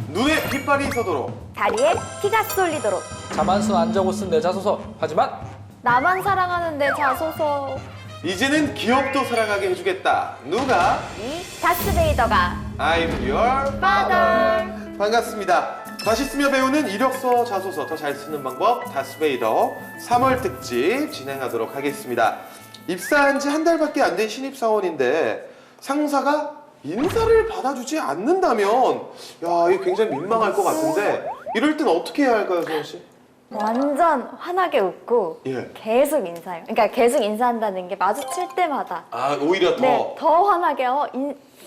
눈에 핏발이 서도록 다리에 피가 쏠리도록 자만순 안 적어 쓴 내 자소서. 하지만 나만 사랑하는 내 자소서. 이제는 기업도 사랑하게 해주겠다. 누가? 이 다스베이더가 I'm your father. 반갑습니다. 맛있으며 배우는 이력서 자소서 더 잘 쓰는 방법 다스베이더 3월 특집 진행하도록 하겠습니다. 입사한 지 한 달밖에 안 된 신입사원인데 상사가 인사를 받아주지 않는다면 야, 이거 굉장히 민망할 것 같은데 이럴 땐 어떻게 해야 할까요, 소연 씨? 완전 환하게 웃고 예. 계속 인사해요. 그러니까 계속 인사한다는 게 마주칠 때마다 아, 오히려 더 네, 더 환하게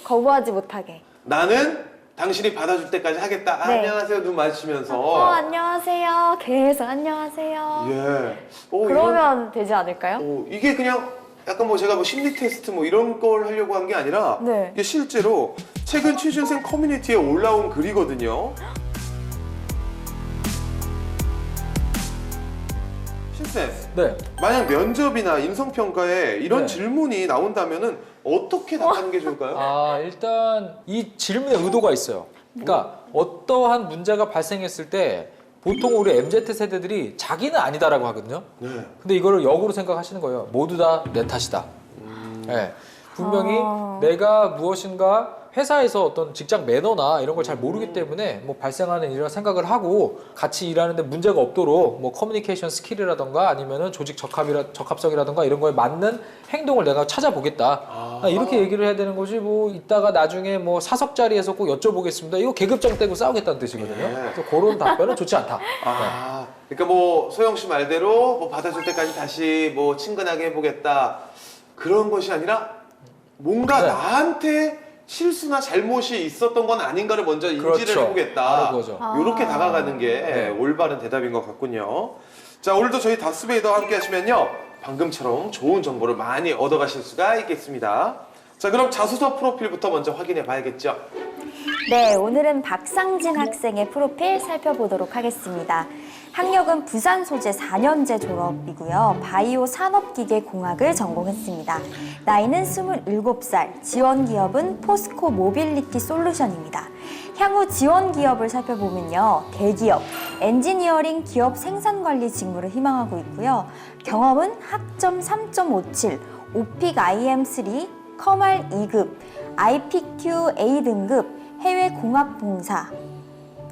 거부하지 못하게. 나는 당신이 받아줄 때까지 하겠다. 아, 네. 안녕하세요, 눈 마주치면서. 안녕하세요. 계속 안녕하세요. 예. 그러면 되지 않을까요? 이게 그냥 약간 뭐 제가 뭐 심리 테스트 뭐 이런 걸 하려고 한 게 아니라 네. 이게 실제로 최근 취준생 커뮤니티에 올라온 글이거든요. 신쌤, 네. 만약 면접이나 인성평가에 이런 네. 질문이 나온다면은 어떻게 답하는 게 좋을까요? 일단 이 질문에 의도가 있어요. 그러니까 어떠한 문제가 발생했을 때 보통 우리 MZ 세대들이 자기는 아니다라고 하거든요. 네. 근데 이거를 역으로 생각하시는 거예요. 모두 다 내 탓이다. 네. 분명히 내가 무엇인가 회사에서 어떤 직장 매너나 이런 걸 잘 모르기 때문에 뭐 발생하는 일이라 생각을 하고 같이 일하는데 문제가 없도록 뭐 커뮤니케이션 스킬이라던가 아니면은 조직 적합성이라던가 이런 거에 맞는 행동을 내가 찾아보겠다. 이렇게 얘기를 해야 되는 거지 뭐 이따가 나중에 뭐 사석 자리에서 꼭 여쭤보겠습니다. 이거 계급정 떼고 싸우겠다는 뜻이거든요. 네. 그래서 그런 답변은 좋지 않다. 그러니까 뭐 소영 씨 말대로 뭐 받아줄 때까지 다시 뭐 친근하게 해보겠다 그런 것이 아니라 뭔가 네. 나한테 실수나 잘못이 있었던 건 아닌가를 먼저 인지를 그렇죠. 해보겠다. 바로 그거죠. 이렇게 다가가는 게 네. 올바른 대답인 것 같군요. 자, 오늘도 저희 다스베이더와 함께 하시면요. 방금처럼 좋은 정보를 많이 얻어가실 수가 있겠습니다. 자, 그럼 자소서 프로필부터 먼저 확인해 봐야겠죠. 네, 오늘은 박상진 학생의 프로필 살펴보도록 하겠습니다. 학력은 부산 소재 4년제 졸업이고요. 바이오 산업기계공학을 전공했습니다. 나이는 27살, 지원 기업은 포스코 모빌리티 솔루션입니다. 향후 지원 기업을 살펴보면요. 대기업, 엔지니어링 기업 생산관리 직무를 희망하고 있고요. 경험은 학점 3.57, 오픽 IM3, 커말 2급, IPQ A 등급, 해외 공학 봉사,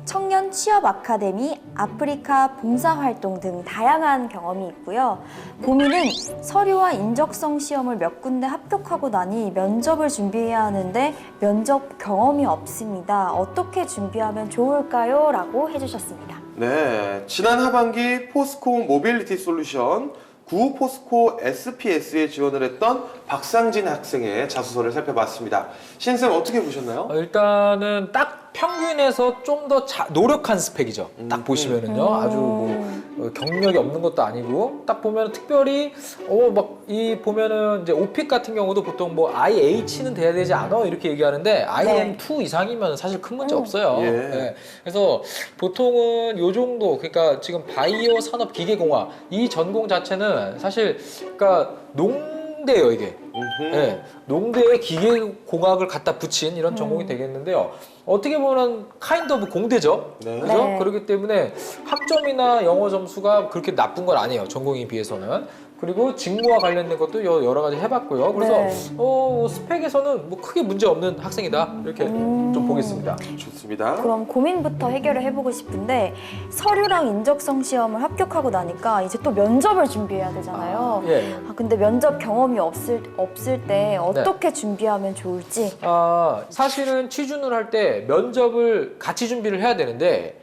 청년 취업 아카데미, 아프리카 봉사 활동 등 다양한 경험이 있고요. 고민은 서류와 인적성 시험을 몇 군데 합격하고 나니 면접을 준비해야 하는데 면접 경험이 없습니다. 어떻게 준비하면 좋을까요? 라고 해주셨습니다. 네, 지난 하반기 포스코 모빌리티 솔루션 구 포스코 SPS에 지원을 했던 박상진 학생의 자소서를 살펴봤습니다. 신쌤 어떻게 보셨나요? 일단은 딱 평균에서 좀 더 노력한 스펙이죠. 딱 보시면은요. 아주 뭐 경력이 없는 것도 아니고 딱 보면 특별히 막 이 보면은 이제 오픽 같은 경우도 보통 뭐 IH는 돼야 되지 않아 이렇게 얘기하는데 IM2 이상이면 사실 큰 문제 없어요. 예. 네. 그래서 보통은 요 정도 그러니까 지금 바이오 산업 기계공학 이 전공 자체는 사실 그러니까 농대예요 이게. 네, 농대에 기계공학을 갖다 붙인 이런 전공이 되겠는데요. 어떻게 보면 카인드 오브 공대죠. 네. 그죠? 네. 그렇기 때문에 학점이나 영어 점수가 그렇게 나쁜 건 아니에요. 전공에 비해서는. 그리고 직무와 관련된 것도 여러 가지 해봤고요. 그래서 네. 스펙에서는 뭐 크게 문제 없는 학생이다. 이렇게 좀 보겠습니다. 좋습니다. 그럼 고민부터 해결을 해보고 싶은데 서류랑 인적성 시험을 합격하고 나니까 이제 또 면접을 준비해야 되잖아요. 예. 근데 면접 경험이 없을 때 어떻게 준비하면 좋을지. 사실은 취준을 할 때 면접을 같이 준비를 해야 되는데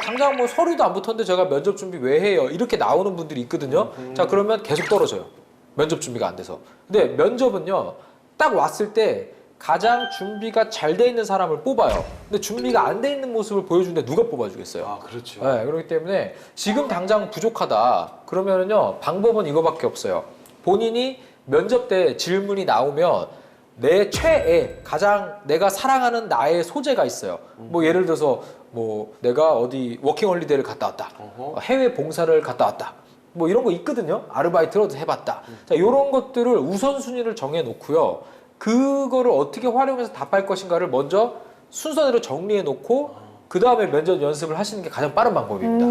당장 뭐 서류도 안 붙었는데 제가 면접 준비 왜 해요? 이렇게 나오는 분들이 있거든요. 자, 그러면 계속 떨어져요. 면접 준비가 안 돼서. 근데 면접은요, 딱 왔을 때 가장 준비가 잘 돼 있는 사람을 뽑아요. 근데 준비가 안 돼 있는 모습을 보여주는데 누가 뽑아주겠어요? 그렇죠. 네, 그렇기 때문에 지금 당장 부족하다. 그러면은요, 방법은 이거밖에 없어요. 본인이 면접 때 질문이 나오면 내 최애, 가장 내가 사랑하는 나의 소재가 있어요. 뭐 예를 들어서 뭐 내가 어디 워킹홀리데이를 갔다 왔다. 해외 봉사를 갔다 왔다. 뭐 이런 거 있거든요. 아르바이트로 해봤다. 자, 이런 것들을 우선순위를 정해놓고요. 그거를 어떻게 활용해서 답할 것인가를 먼저 순서대로 정리해놓고 그 다음에 면접 연습을 하시는 게 가장 빠른 방법입니다.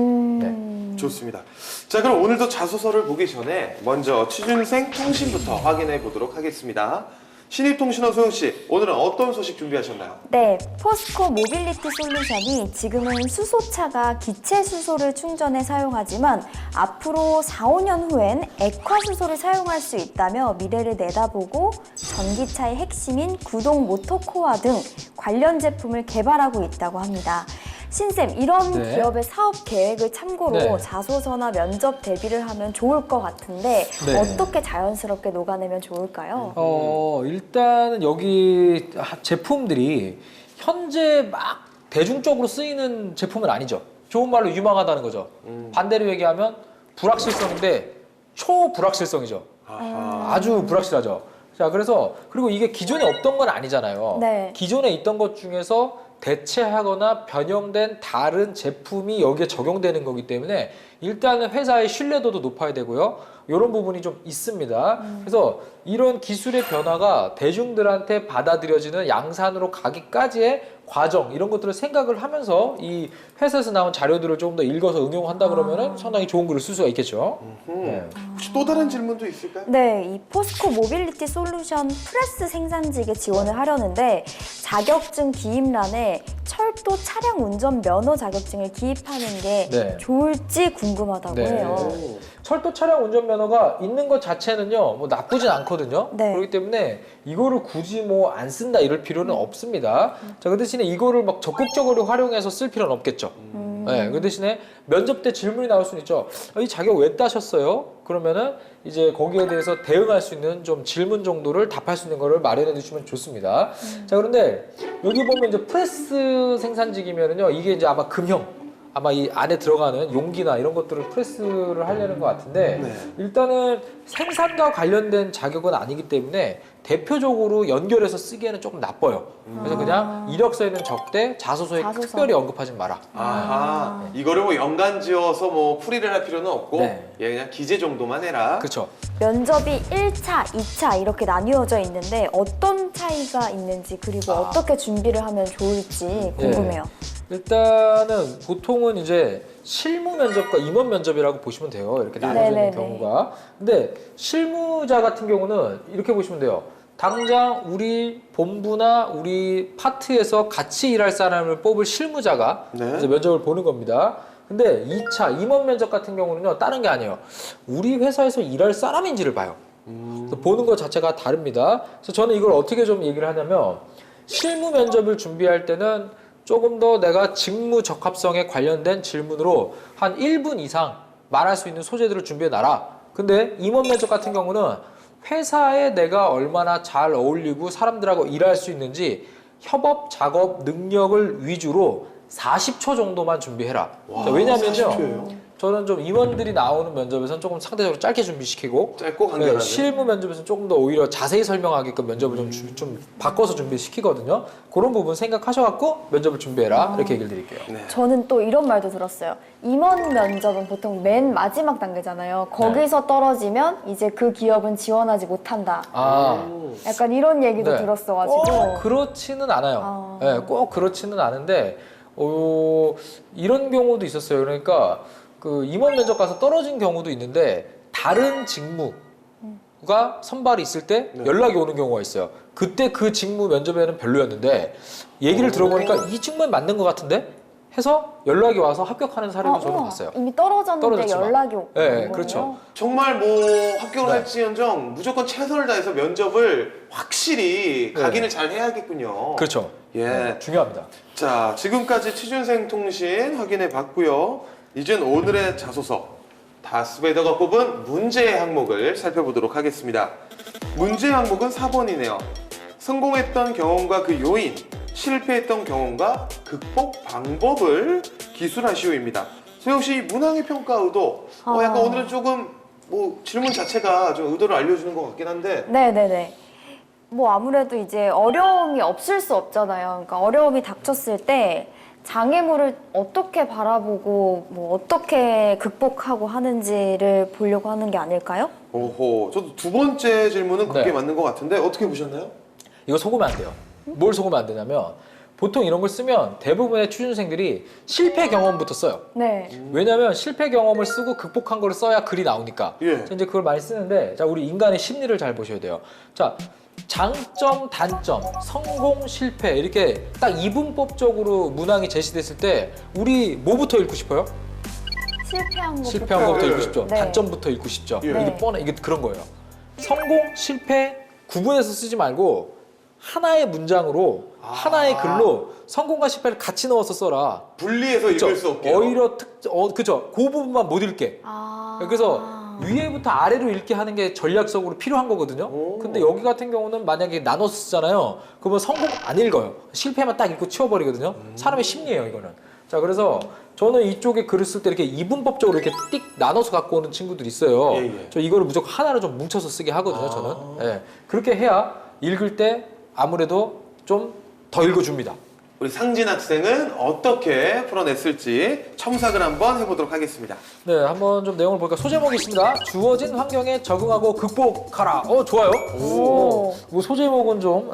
네. 좋습니다. 자, 그럼 오늘도 자소서를 보기 전에 먼저 취준생 통신부터 확인해 보도록 하겠습니다. 신입통신원 소영 씨, 오늘은 어떤 소식 준비하셨나요? 네, 포스코 모빌리티 솔루션이 지금은 수소차가 기체 수소를 충전해 사용하지만 앞으로 4, 5년 후엔 액화 수소를 사용할 수 있다며 미래를 내다보고 전기차의 핵심인 구동 모터코어 등 관련 제품을 개발하고 있다고 합니다. 신쌤, 이런 네. 기업의 사업 계획을 참고로 네. 자소서나 면접 대비를 하면 좋을 것 같은데 네. 어떻게 자연스럽게 녹아내면 좋을까요? 일단은 여기 제품들이 현재 막 대중적으로 쓰이는 제품은 아니죠. 좋은 말로 유망하다는 거죠. 반대로 얘기하면 불확실성인데 초불확실성이죠. 아하. 아주 불확실하죠. 자, 그래서 그리고 이게 기존에 없던 건 아니잖아요. 네. 기존에 있던 것 중에서 대체하거나 변형된 다른 제품이 여기에 적용되는 거기 때문에 일단은 회사의 신뢰도도 높아야 되고요. 이런 부분이 좀 있습니다. 그래서 이런 기술의 변화가 대중들한테 받아들여지는 양산으로 가기까지의 과정 이런 것들을 생각을 하면서 이 회사에서 나온 자료들을 조금 더 읽어서 응용한다 그러면은 상당히 좋은 글을 쓸 수가 있겠죠. 네. 혹시 또 다른 질문도 있을까요? 네, 이 포스코 모빌리티 솔루션 프레스 생산직에 지원을 하려는데 자격증 기입란에 철도 차량 운전 면허 자격증을 기입하는 게 네. 좋을지 궁금하다고 네. 해요. 철도 차량 운전면허가 있는 것 자체는요, 뭐 나쁘진 않거든요. 네. 그렇기 때문에 이거를 굳이 뭐 안 쓴다 이럴 필요는 없습니다. 자, 그 대신에 이거를 막 적극적으로 활용해서 쓸 필요는 없겠죠. 네, 그 대신에 면접 때 질문이 나올 수는 있죠. 이 자격 왜 따셨어요? 그러면은 이제 거기에 대해서 대응할 수 있는 좀 질문 정도를 답할 수 있는 거를 마련해 주시면 좋습니다. 자, 그런데 여기 보면 이제 프레스 생산직이면은요, 이게 이제 아마 금형, 아마 이 안에 들어가는 용기나 이런 것들을 프레스를 하려는 것 같은데 네. 일단은 생산과 관련된 자격은 아니기 때문에 대표적으로 연결해서 쓰기에는 조금 나빠요. 그래서 그냥 이력서에는 적되 자소서에 자소서. 특별히 언급하지 마라. 아하. 이거를 뭐 연관 지어서 뭐 풀이를 할 필요는 없고 네. 얘 그냥 기재 정도만 해라. 그렇죠. 면접이 1차, 2차 이렇게 나뉘어져 있는데 어떤 차이가 있는지 그리고 어떻게 준비를 하면 좋을지 궁금해요. 일단은 보통은 이제 실무 면접과 임원 면접이라고 보시면 돼요. 이렇게 나눠지는 네네네. 경우가. 근데 실무자 같은 경우는 이렇게 보시면 돼요. 당장 우리 본부나 우리 파트에서 같이 일할 사람을 뽑을 실무자가 네. 이제 면접을 보는 겁니다. 근데 2차 임원 면접 같은 경우는요, 다른 게 아니에요. 우리 회사에서 일할 사람인지를 봐요. 그래서 보는 것 자체가 다릅니다. 그래서 저는 이걸 어떻게 좀 얘기를 하냐면 실무 면접을 준비할 때는 조금 더 내가 직무 적합성에 관련된 질문으로 한 1분 이상 말할 수 있는 소재들을 준비해 놔라. 근데 임원 면접 같은 경우는 회사에 내가 얼마나 잘 어울리고 사람들하고 일할 수 있는지 협업 작업 능력을 위주로 40초 정도만 준비해라. 와, 자, 왜냐면요. 40초 예요? 저는 좀 임원들이 나오는 면접에서는 조금 상대적으로 짧게 준비시키고 짧고 간결하게. 실무 면접에서는 조금 더 오히려 자세히 설명하게끔 면접을 좀 바꿔서 준비시키거든요. 그런 부분 생각하셔갖고 면접을 준비해라. 이렇게 얘기를 드릴게요. 네. 저는 또 이런 말도 들었어요. 임원 면접은 보통 맨 마지막 단계잖아요. 거기서 떨어지면 이제 그 기업은 지원하지 못한다. 아, 약간 이런 얘기도 네. 들었어가지고. 꼭 그렇지는 않아요. 네, 꼭 그렇지는 않은데 이런 경우도 있었어요. 그러니까 그 임원 면접 가서 떨어진 경우도 있는데 다른 직무가 선발이 있을 때 연락이 오는 경우가 있어요. 그때 그 직무 면접에는 별로였는데 얘기를 들어보니까 이 직무에 맞는 것 같은데 해서 연락이 와서 합격하는 사례도 저는 우와, 봤어요. 이미 떨어졌는데 떨어졌지만. 연락이 오는 네, 거예요? 그렇죠. 정말 뭐 합격을 네. 할지언정 무조건 최선을 다해서 면접을 확실히 네. 각인을 잘 해야겠군요. 그렇죠. 예. 중요합니다. 자, 지금까지 취준생 통신 확인해 봤고요. 이젠 오늘의 자소서 다스베이더가 뽑은 문제 항목을 살펴보도록 하겠습니다. 문제 항목은 4번이네요. 성공했던 경험과 그 요인, 실패했던 경험과 극복 방법을 기술하시오입니다. 소영 씨, 문항의 평가 의도. 약간 오늘은 조금 뭐 질문 자체가 좀 의도를 알려주는 것 같긴 한데. 네네네. 뭐 아무래도 이제 어려움이 없을 수 없잖아요. 그러니까 어려움이 닥쳤을 때 장애물을 어떻게 바라보고 뭐 어떻게 극복하고 하는지를 보려고 하는 게 아닐까요? 오호, 저도 두 번째 질문은 그게 네. 맞는 것 같은데 어떻게 보셨나요? 이거 속으면 안 돼요. 뭘 속으면 안 되냐면 보통 이런 걸 쓰면 대부분의 취준생들이 실패 경험부터 써요. 네. 왜냐면 실패 경험을 쓰고 극복한 걸 써야 글이 나오니까. 예. 자, 이제 그걸 많이 쓰는데, 자, 우리 인간의 심리를 잘 보셔야 돼요. 자, 장점, 단점, 성공, 실패 이렇게 딱 이분법적으로 문항이 제시됐을 때 우리 뭐부터 읽고 싶어요? 실패한 것부터. 실패한 것부터 읽고 네. 싶죠. 네. 단점부터 읽고 싶죠. 예. 이게 뻔해. 이게 그런 거예요. 성공, 실패 구분해서 쓰지 말고 하나의 문장으로 하나의 글로 성공과 실패를 같이 넣어서 써라. 분리해서 읽을 수 없게. 오히려 그죠. 그 부분만 못 읽게. 아. 그래서 위에부터 아래로 읽게 하는 게 전략적으로 필요한 거거든요. 오. 근데 여기 같은 경우는 만약에 나눠서 쓰잖아요. 그러면 성공 안 읽어요. 실패만 딱 읽고 치워버리거든요. 사람의 심리예요, 이거는. 자, 그래서 저는 이쪽에 글을 쓸 때 이렇게 이분법적으로 이렇게 띡 나눠서 갖고 오는 친구들이 있어요. 예, 예. 저 이거를 무조건 하나로 좀 뭉쳐서 쓰게 하거든요, 저는. 예. 그렇게 해야 읽을 때 아무래도 좀 더 읽어줍니다. 우리 상진 학생은 어떻게 풀어냈을지 첨삭을 한번 해보도록 하겠습니다. 네, 한번 좀 내용을 볼까. 소제목이 있습니다. 주어진 환경에 적응하고 극복하라. 좋아요. 오. 뭐 소제목은 좀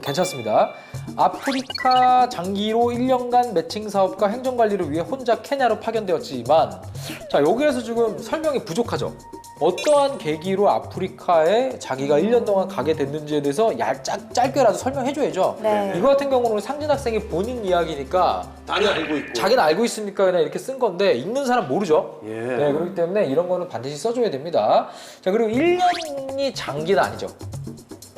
괜찮습니다. 아프리카 장기로 1년간 매칭 사업과 행정 관리를 위해 혼자 케냐로 파견되었지만, 자, 여기에서 지금 설명이 부족하죠. 어떠한 계기로 아프리카에 자기가 1년 동안 가게 됐는지에 대해서 짧게라도 설명해줘야죠. 네. 이거 같은 경우는 상진 학생이 본인 이야기니까 많이 알고 있고. 자기는 알고 있으니까 그냥 이렇게 쓴 건데 읽는 사람 모르죠. 예. 네, 그렇기 때문에 이런 거는 반드시 써줘야 됩니다. 자, 그리고 1년이 장기는 아니죠.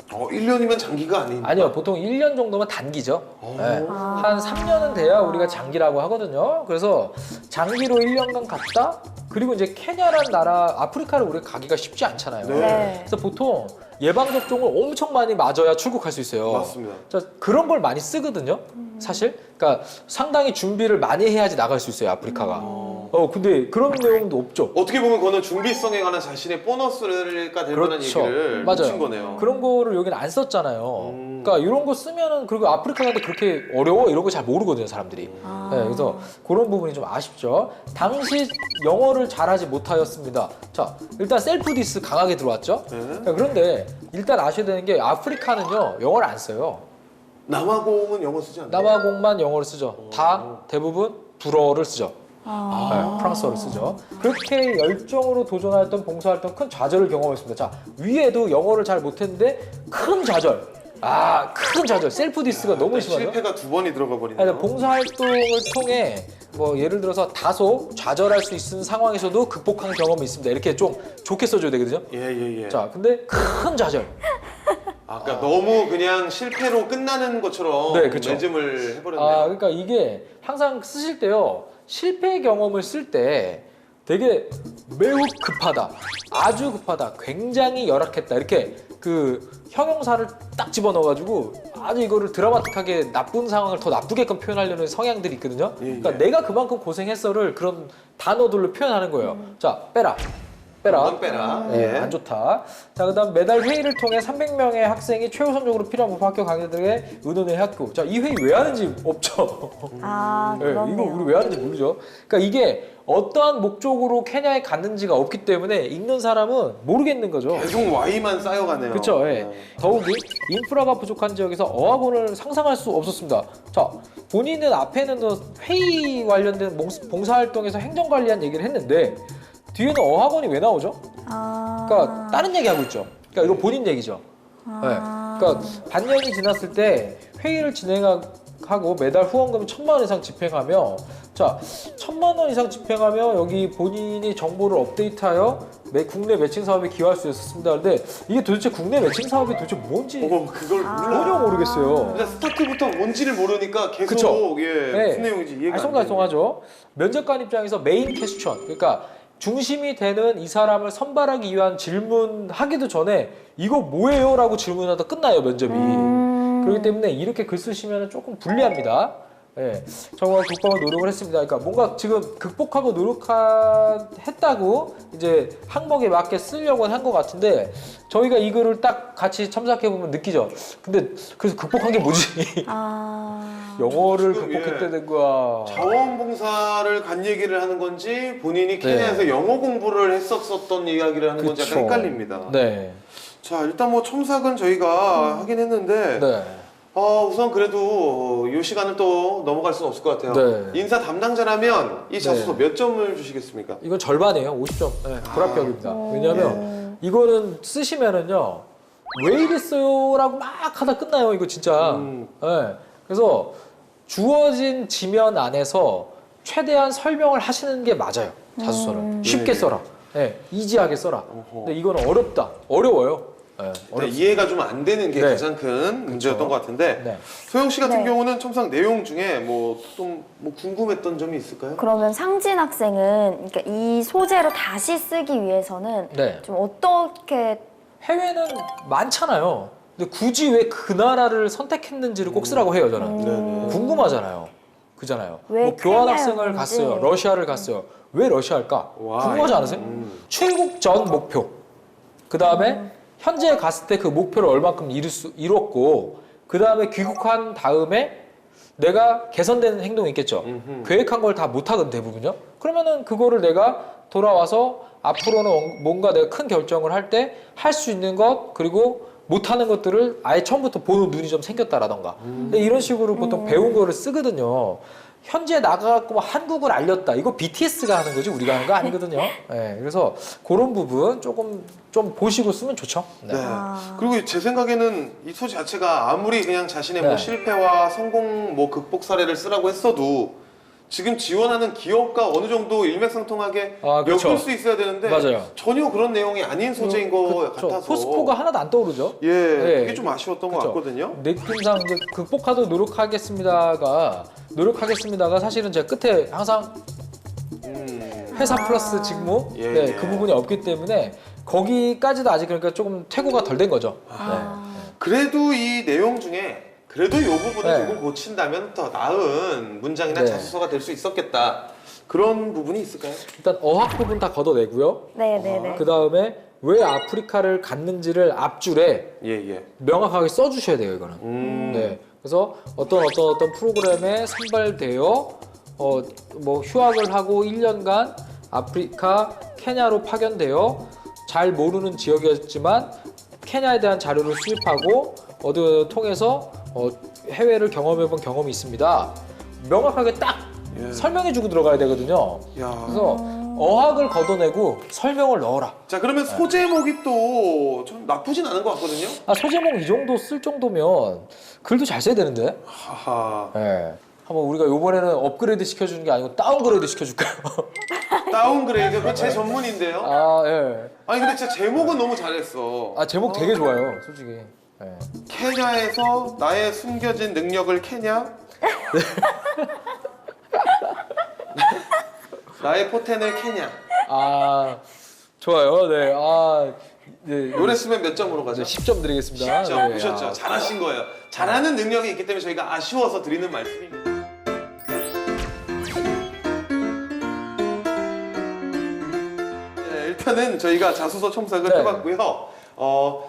1년이면 장기가 아닌. 아니요, 보통 1년 정도면 단기죠. 네, 한 3년은 돼야 우리가 장기라고 하거든요. 그래서 장기로 1년간 갔다. 그리고 이제 케냐라는 나라, 아프리카를 우리가 가기가 쉽지 않잖아요. 네. 그래서 보통 예방 접종을 엄청 많이 맞아야 출국할 수 있어요. 맞습니다. 자, 그런 걸 많이 쓰거든요. 사실. 그러니까 상당히 준비를 많이 해야지 나갈 수 있어요, 아프리카가. 근데 그런 내용도 없죠. 어떻게 보면 그거는 준비성에 관한 자신의 보너스가 될 만한 그렇죠. 얘기를 맞아요. 붙인 거네요. 그런 거를 여기는 안 썼잖아요. 그러니까 이런 거 쓰면은, 그리고 아프리카 가는데 그렇게 어려워? 이런 거 잘 모르거든요, 사람들이. 네, 그래서 그런 부분이 좀 아쉽죠. 당시 영어를 잘하지 못하였습니다. 자, 일단 셀프 디스 강하게 들어왔죠. 네. 자, 그런데 일단 아셔야 되는 게 아프리카는요, 영어를 안 써요. 남아공은 영어 쓰지 않나요? 남아공만 영어를 쓰죠. 다 대부분 불어를 쓰죠. 네, 프랑스어를 쓰죠. 그렇게 열정으로 도전하였던 봉사활동 큰 좌절을 경험했습니다. 자, 위에도 영어를 잘 못했는데 큰 좌절. 큰 좌절. 셀프 디스가 너무 심하죠. 실패가 2번이 들어가 아니, 버리네요. 봉사활동을 통해 뭐 예를 들어서 다소 좌절할 수 있는 상황에서도 극복한 경험이 있습니다. 이렇게 좀 좋게 써줘야 되거든요. 예. 자, 근데 큰 좌절. 아까 너무 그냥 실패로 끝나는 것처럼 네, 그쵸. 매짐을 해버렸네요. 그러니까 이게 항상 쓰실 때요, 실패 경험을 쓸 때 되게 매우 급하다, 아주 급하다, 굉장히 열악했다, 이렇게 그 형용사를 딱 집어넣어가지고 아주 이거를 드라마틱하게 나쁜 상황을 더 나쁘게끔 표현하려는 성향들이 있거든요. 그러니까 내가 그만큼 고생했어를 그런 단어들로 표현하는 거예요. 자, 빼라. 넌 빼라. 네, 예. 안 좋다. 자, 그다음 매달 회의를 통해 300명의 학생이 최우선적으로 필요한 목표 학교 강의들에게 의논의 학교. 자, 이 회의 왜 하는지 없죠. 네, 그렇네요. 이거 우리 왜 하는지 모르죠. 그러니까 이게 어떠한 목적으로 케냐에 갔는지가 없기 때문에 읽는 사람은 모르겠는 거죠. 계속 Y만 쌓여가네요. 그렇죠. 예. 더욱이 인프라가 부족한 지역에서 어학원을 상상할 수 없었습니다. 자, 본인은 앞에는 회의 관련된 봉사활동에서 행정관리한 얘기를 했는데 뒤에는 어학원이 왜 나오죠? 그러니까 다른 얘기하고 있죠. 그러니까 이거 본인 얘기죠. 네. 그러니까 반년이 지났을 때 회의를 진행하고 매달 후원금 1,000만 원 이상 집행하며, 자, 1,000만 원 이상 집행하며 여기 본인이 정보를 업데이트하여 국내 매칭 사업에 기여할 수 있었습니다. 근데 이게 도대체 국내 매칭 사업이 도대체 뭔지 그걸 몰라. 전혀 모르겠어요. 일단 스타트부터 뭔지를 모르니까 계속 그쵸? 예, 네. 무슨 내용인지 이해가 안 돼요. 알쏭달쏭하죠. 면접관 입장에서 메인 퀘스천, 그러니까 중심이 되는 이 사람을 선발하기 위한 질문하기도 전에 이거 뭐예요? 라고 질문하다 끝나요, 면접이. 그렇기 때문에 이렇게 글 쓰시면 조금 불리합니다. 예, 정말 극복을 노력을 했습니다. 그러니까 뭔가 지금 극복하고 노력했다고 이제 항목에 맞게 쓰려고 한 것 같은데, 저희가 이 글을 딱 같이 첨삭해보면 느끼죠. 근데 그래서 극복한 게 뭐지? 영어를 지금, 극복했다는 거야. 자원봉사를 간 얘기를 하는 건지 본인이 케냐에서 영어 공부를 했었던 이야기를 하는 건지 약간 그쵸. 헷갈립니다. 네. 자, 일단 뭐 첨삭은 저희가 하긴 했는데 네. 우선 그래도 이 시간을 또 넘어갈 수는 없을 것 같아요. 네. 인사 담당자라면 이 자소서 네. 몇 점을 주시겠습니까? 이건 절반이에요. 50점. 네, 불합격입니다. 왜냐하면 이거는 쓰시면은요. 왜 이랬어요? 라고 막 하다 끝나요. 이거 진짜. 네. 그래서 주어진 지면 안에서 최대한 설명을 하시는 게 맞아요. 자소서를. 쉽게 써라. 네, 이지하게 써라. 근데 이거는 어렵다. 어려워요. 네, 이해가 좀 안 되는 게 네. 가장 큰 문제였던 것 같은데 네. 소영 씨 같은 네. 경우는 첨삭 내용 중에 좀 궁금했던 점이 있을까요? 그러면 상진 학생은 그러니까 이 소재로 다시 쓰기 위해서는 네. 좀 어떻게 해외는 많잖아요. 근데 굳이 왜 그 나라를 선택했는지를 꼭 쓰라고 해요, 저는. 네네. 궁금하잖아요. 그잖아요. 왜 뭐 교환학생을 케냐였는지. 갔어요. 러시아를 갔어요. 왜 러시아일까? 와, 궁금하지 않으세요? 출국 전 목표. 그 다음에 현재 갔을 때 그 목표를 얼만큼 이뤘고, 그 다음에 귀국한 다음에 내가 개선되는 행동이 있겠죠. 계획한 걸 다 못하거든, 대부분요. 그러면은 그거를 내가 돌아와서 앞으로는 뭔가 내가 큰 결정을 할 때 할 수 있는 것, 그리고 못하는 것들을 아예 처음부터 보는 눈이 좀 생겼다라던가. 근데 이런 식으로 보통 배운 거를 쓰거든요. 현재 나가갖고 뭐 한국을 알렸다. 이거 BTS가 하는 거지 우리가 하는 거 아니거든요. 네, 그래서 그런 부분 조금 좀 보시고 쓰면 좋죠. 네. 네. 그리고 제 생각에는 이 소재 자체가 아무리 그냥 자신의 뭐 네. 실패와 성공 뭐 극복 사례를 쓰라고 했어도 지금 지원하는 기업과 어느 정도 일맥상통하게 그렇죠. 엮을 수 있어야 되는데 맞아요. 전혀 그런 내용이 아닌 소재인 것 그렇죠. 같아서 포스코가 하나도 안 떠오르죠. 예, 네. 그게 좀 아쉬웠던 것 그쵸. 같거든요. 느낌상 이제 극복하도록 노력하겠습니다가 사실은 제가 끝에 항상 회사 플러스 직무 예, 네, 예. 그 부분이 없기 때문에 거기까지도 아직 그러니까 조금 퇴고가 덜 된 거죠. 그래도 이 내용 중에 그래도 이 부분을 네. 조금 고친다면 더 나은 문장이나 네. 자소서가 될 수 있었겠다. 그런 부분이 있을까요? 일단 어학 부분 다 걷어내고요. 네네네. 그 다음에 왜 아프리카를 갔는지를 앞줄에 예. 명확하게 써주셔야 돼요, 이거는. 네. 그래서 어떤 프로그램에 선발되어 뭐 휴학을 하고 1년간 아프리카 케냐로 파견되어 잘 모르는 지역이었지만 케냐에 대한 자료를 수집하고 어디 통해서 해외를 경험해본 경험이 있습니다. 명확하게 딱 예. 설명해주고 들어가야 되거든요. 야. 그래서 어학을 걷어내고 설명을 넣어라. 자, 그러면 소제목이 또 좀 나쁘진 않은 것 같거든요. 소제목 이 정도 쓸 정도면 글도 잘 써야 되는데. 하하. 네. 한번 우리가 이번에는 업그레이드 시켜주는 게 아니고 다운그레이드 시켜줄까요? 다운그레이드, 그거 제 전문인데요. 예. 아니, 근데 진짜 제목은 너무 잘했어. 제목 되게 좋아요, 솔직히. 예. 케냐에서 나의 숨겨진 능력을 캐냐? 나의 포텐을 캐냐? 좋아요. 네. 네. 요래 쓰면 몇 점으로 가죠? 10점 드리겠습니다. 10점. 네. 보셨죠? 잘하신 거예요. 잘하는 능력이 있기 때문에 저희가 아쉬워서 드리는 말씀입니다. 네, 일단은 저희가 자소서 첨삭을 네. 해봤고요.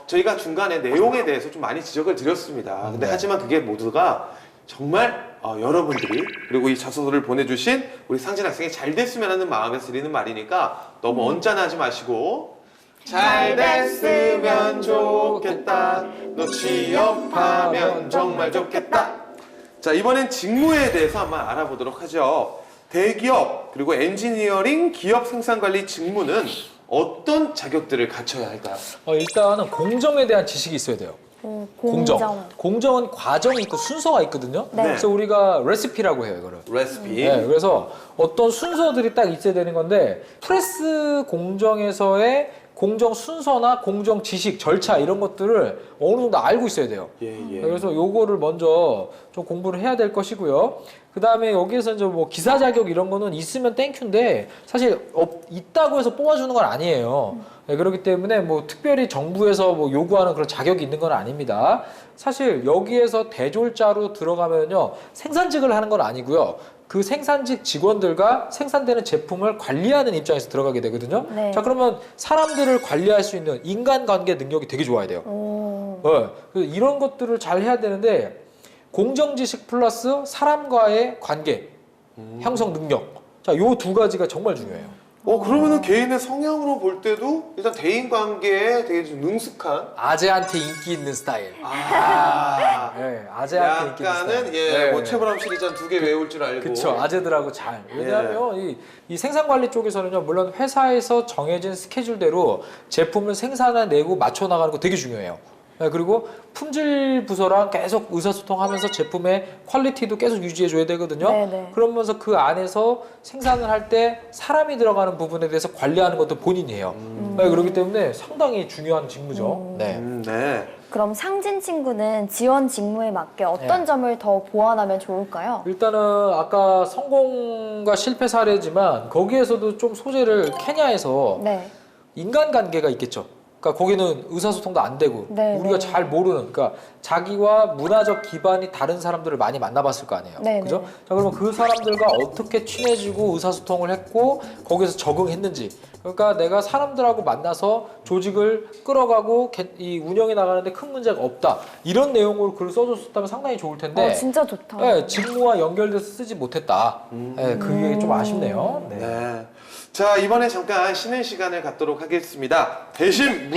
저희가 중간에 내용에 대해서 좀 많이 지적을 드렸습니다. 근데 네. 하지만 그게 모두가 정말 여러분들이 그리고 이 자소서를 보내주신 우리 상진 학생이 잘 됐으면 하는 마음에서 드리는 말이니까 너무 언짢아하지 마시고 잘 됐으면 좋겠다. 너 취업하면 정말 좋겠다. 자, 이번엔 직무에 대해서 한번 알아보도록 하죠. 대기업 그리고 엔지니어링 기업 생산관리 직무는 어떤 자격들을 갖춰야 할까요? 일단은 공정에 대한 지식이 있어야 돼요. 공정. 공정은 과정이 있고 순서가 있거든요. 네. 그래서 우리가 레시피라고 해요, 이거를. 레시피. 네, 그래서 어떤 순서들이 딱 있어야 되는 건데 프레스 공정에서의 공정 순서나 공정 지식, 절차 이런 것들을 어느 정도 알고 있어야 돼요. 예. 그래서 요거를 먼저 좀 공부를 해야 될 것이고요. 그 다음에 여기에서 이제 뭐 기사 자격 이런 거는 있으면 땡큐인데 사실 있다고 해서 뽑아주는 건 아니에요. 네, 그렇기 때문에 뭐 특별히 정부에서 뭐 요구하는 그런 자격이 있는 건 아닙니다. 사실 여기에서 대졸자로 들어가면요 생산직을 하는 건 아니고요. 그 생산직 직원들과 생산되는 제품을 관리하는 입장에서 들어가게 되거든요. 네. 자, 그러면 사람들을 관리할 수 있는 인간관계 능력이 되게 좋아야 돼요. 네. 그래서 이런 것들을 잘 해야 되는데 공정지식 플러스 사람과의 관계 형성 능력. 자, 요 두 가지가 정말 중요해요. 그러면은 개인의 성향으로 볼 때도 일단 대인 관계에 되게 좀 능숙한. 아재한테 인기 있는 스타일. 아, 네, 아재한테 인기 있는 스타일. 약간은 뭐 최불암 시리즈 한 2개 외울 줄 알고. 그쵸, 아재들하고 잘. 왜냐하면 이 생산관리 쪽에서는요, 물론 회사에서 정해진 스케줄대로 제품을 생산해내고 맞춰 나가는 거 되게 중요해요. 네, 그리고 품질 부서랑 계속 의사소통하면서 제품의 퀄리티도 계속 유지해줘야 되거든요. 네네. 그러면서 그 안에서 생산을 할 때 사람이 들어가는 부분에 대해서 관리하는 것도 본인이 해요. 네, 그렇기 때문에 상당히 중요한 직무죠. 네. 네. 그럼 상진 친구는 지원 직무에 맞게 어떤 네. 점을 더 보완하면 좋을까요? 일단은 아까 성공과 실패 사례지만 거기에서도 좀 소재를 케냐에서 네. 인간관계가 있겠죠. 그러니까 거기는 의사소통도 안 되고 네, 우리가 네. 잘 모르는, 그러니까 자기와 문화적 기반이 다른 사람들을 많이 만나봤을 거 아니에요. 네, 그죠? 네. 자, 그러면 그 사람들과 어떻게 친해지고 의사소통을 했고 거기서 적응했는지. 그러니까 내가 사람들하고 만나서 조직을 끌어가고 이 운영에 나가는데 큰 문제가 없다. 이런 내용으로 글을 써줬었다면 상당히 좋을 텐데. 진짜 좋다. 네, 직무와 연결돼서 쓰지 못했다. 네, 그게 좀 아쉽네요. 네. 네. 자, 이번에 잠깐 쉬는 시간을 갖도록 하겠습니다. 대신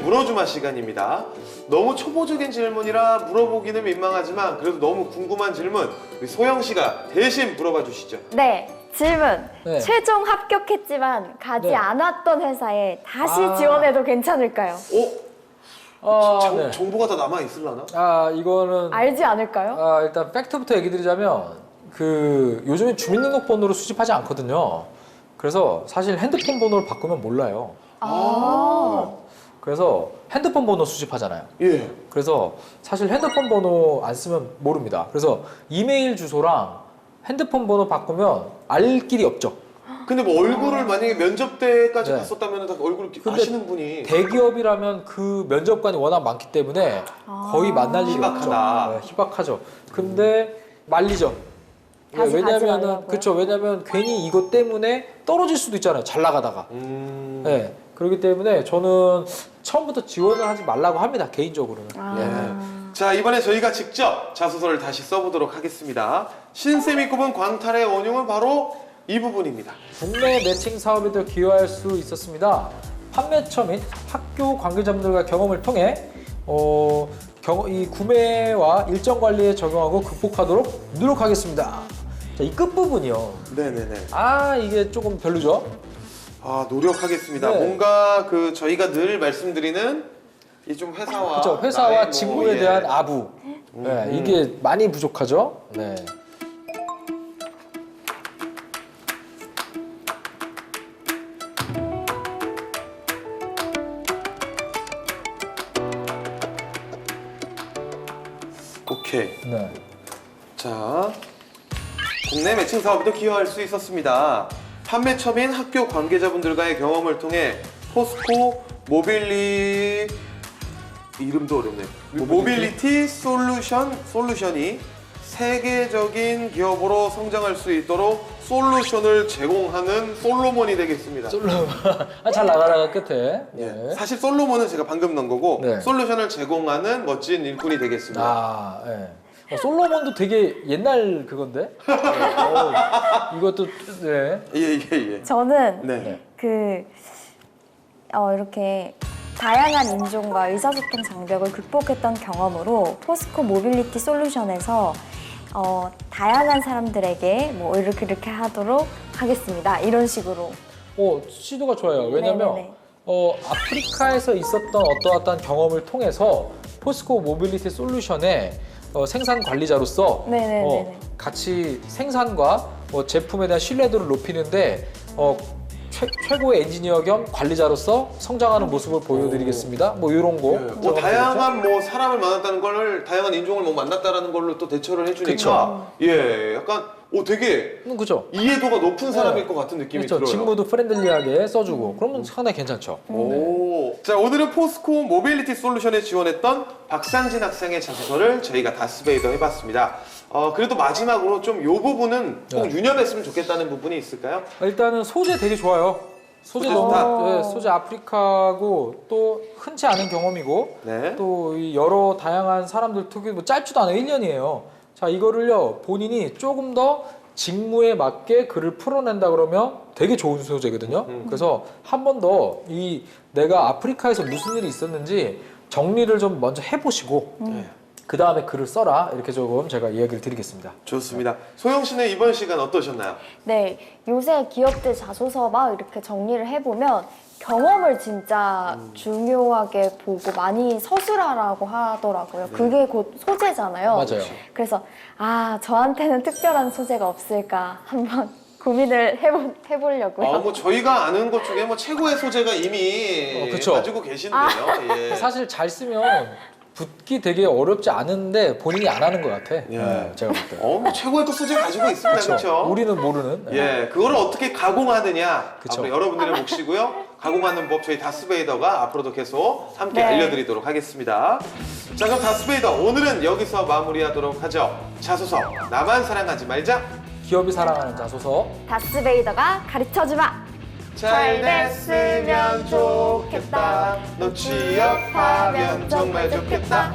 물어주마 시간입니다. 너무 초보적인 질문이라 물어보기는 민망하지만 그래도 너무 궁금한 질문 우리 소영 씨가 대신 물어봐 주시죠. 네. 질문. 네. 최종 합격했지만 가지 네. 않았던 회사에 다시 아. 지원해도 괜찮을까요? 네. 정보가 다 남아 있을라나? 이거는 알지 않을까요? 일단 팩트부터 얘기 드리자면 요즘에 주민등록번호로 수집하지 않거든요. 그래서 사실 핸드폰 번호를 바꾸면 몰라요. 그래서 핸드폰 번호 수집하잖아요. 예. 그래서 사실 핸드폰 번호 안 쓰면 모릅니다. 그래서 이메일 주소랑 핸드폰 번호 바꾸면 알 길이 없죠. 근데 뭐 얼굴을 만약에 면접 때까지 네. 봤었다면 다 얼굴을 근데 아시는 분이 대기업이라면 그 면접관이 워낙 많기 때문에 거의 만날 일이 없죠. 희박하다. 네, 희박하죠. 근데 말리죠. 다시 가지 왜냐면은 말라고요? 그렇죠. 왜냐면 괜히 이것 때문에 떨어질 수도 있잖아요. 잘 나가다가. 네. 그렇기 때문에 저는 처음부터 지원을 하지 말라고 합니다. 개인적으로는. 자, 이번에 저희가 직접 자소서를 다시 써보도록 하겠습니다. 신쌤이 꼽은 광탈의 원흉은 바로 이 부분입니다. 국내 매칭 사업에도 기여할 수 있었습니다. 판매처 및 학교 관계자분들과 경험을 통해 이 구매와 일정 관리에 적용하고 극복하도록 노력하겠습니다. 자, 이 끝부분이요. 네네네. 이게 조금 별로죠? 노력하겠습니다. 네. 뭔가 저희가 늘 말씀드리는 이 좀 회사와 그렇죠. 회사와 나의 직무에 대한 아부. 네, 이게 많이 부족하죠? 네. 오케이. 네. 자, 국내 매칭 사업에도 기여할 수 있었습니다. 판매처인 학교 관계자분들과의 경험을 통해 포스코 이름도 어렵네. 모빌리티 솔루션이 세계적인 기업으로 성장할 수 있도록 솔루션을 제공하는 솔로몬이 되겠습니다. 잘 나가다가 끝에. 예. 네. 사실 솔로몬은 제가 방금 넣은 거고 네. 솔루션을 제공하는 멋진 일꾼이 되겠습니다. 네. 솔로몬도 되게 옛날 그건데? 이것도, 네. 예. 저는 네. 이렇게 다양한 인종과 의사소통 장벽을 극복했던 경험으로 포스코 모빌리티 솔루션에서 다양한 사람들에게 뭐 이렇게 하도록 하겠습니다. 이런 식으로. 시도가 좋아요. 왜냐면 네네네. 아프리카에서 있었던 어떠한 경험을 통해서 포스코 모빌리티 솔루션의 생산 관리자로서 네네네네. 같이 생산과 제품에 대한 신뢰도를 높이는데 최고의 엔지니어 겸 관리자로서 성장하는 모습을 보여드리겠습니다. 이런 거. 뭐 다양한 사람을 만났다는 걸 다양한 인종을 만났다라는 걸로 또 대처를 해주니까 예, 약간 되게 그죠. 이해도가 높은 사람일 것 같은 느낌이 그렇죠. 들어요. 직무도 프렌들리하게 써주고 그러면 상당히 괜찮죠. 자, 오늘은 포스코 모빌리티 솔루션에 지원했던 박상진 학생의 자소서를 저희가 다스베이더 해봤습니다. 그래도 마지막으로 좀 이 부분은 꼭 유념했으면 좋겠다는 부분이 있을까요? 일단은 소재 되게 좋아요. 소재 소재 너무 좋다. 소재 아프리카고 또 흔치 않은 경험이고 네. 또 이 여러 다양한 사람들 특유 짧지도 않아요. 1년이에요. 자, 이거를요 본인이 조금 더 직무에 맞게 글을 풀어낸다 그러면 되게 좋은 소재거든요. 그래서 한 번 더 이 내가 아프리카에서 무슨 일이 있었는지 정리를 좀 먼저 해보시고 그 다음에 글을 써라 이렇게 조금 제가 이야기를 드리겠습니다. 좋습니다. 소영 씨는 이번 시간 어떠셨나요? 네, 요새 기업들 자소서 막 이렇게 정리를 해보면 경험을 진짜 중요하게 보고 많이 서술하라고 하더라고요. 그게 곧 소재잖아요. 맞아요. 그래서 저한테는 특별한 소재가 없을까 한번 고민을 해보려고요. 뭐 저희가 아는 것 중에 뭐 최고의 소재가 이미 그쵸. 가지고 계신데요. 예. 사실 잘 쓰면 붙기 되게 어렵지 않은데 본인이 안 하는 것 같아. 예. 제가 볼 때. 뭐 최고의 또 소재 가지고 있습니다. 그렇죠? 우리는 모르는. 예, 그거를 어떻게 가공하느냐 그쵸. 앞으로 여러분들의 몫이고요. 가공하는 법 저희 다스베이더가 앞으로도 계속 함께 네. 알려드리도록 하겠습니다. 자, 그럼 다스베이더 오늘은 여기서 마무리하도록 하죠. 자소서 나만 사랑하지 말자. 기업이 사랑하는 자소서. 다스베이더가 가르쳐주마. 잘 됐으면 좋겠다. 너 취업하면 정말 좋겠다.